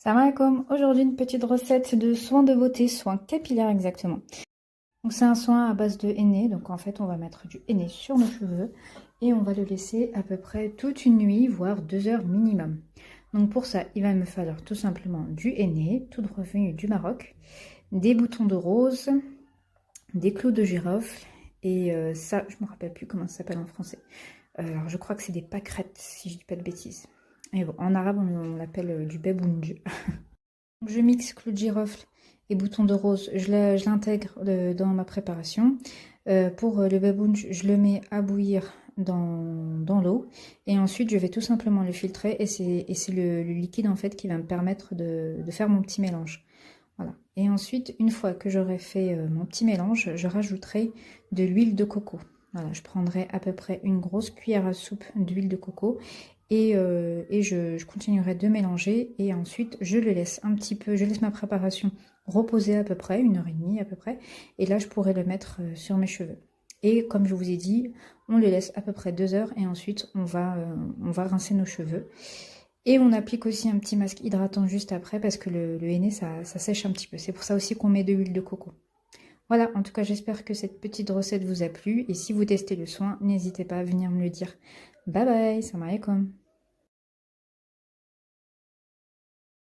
Salam alaikum, aujourd'hui une petite recette de soins de beauté, soins capillaires exactement. Donc c'est un soin à base de henné, donc en fait on va mettre du henné sur nos cheveux et on va le laisser à peu près toute une nuit, voire 2 heures minimum. Donc pour ça il va me falloir tout simplement du henné, tout revenu du Maroc, des boutons de rose, des clous de girofle et ça je me rappelle plus comment ça s'appelle en français. Alors je crois que c'est des pâquerettes si je dis pas de bêtises. Et bon, en arabe on l'appelle du bebounj. Je mixe clou de girofle et bouton de rose, je l'intègre dans ma préparation. Pour le babounj, je le mets à bouillir dans l'eau et ensuite je vais tout simplement le filtrer et c'est le liquide en fait qui va me permettre de faire mon petit mélange. Voilà. Et ensuite, une fois que j'aurai fait mon petit mélange, je rajouterai de l'huile de coco. Voilà, je prendrai à peu près une grosse cuillère à soupe d'huile de coco et je continuerai de mélanger et ensuite je le laisse un petit peu, je laisse ma préparation reposer à peu près, 1 heure et demie à peu près, et là je pourrai le mettre sur mes cheveux. Et comme je vous ai dit, on le laisse à peu près 2 heures et ensuite on va rincer nos cheveux. Et on applique aussi un petit masque hydratant juste après parce que le henné ça sèche un petit peu. C'est pour ça aussi qu'on met de l'huile de coco. Voilà, en tout cas j'espère que cette petite recette vous a plu et si vous testez le soin, n'hésitez pas à venir me le dire. Bye bye, salam alaikum.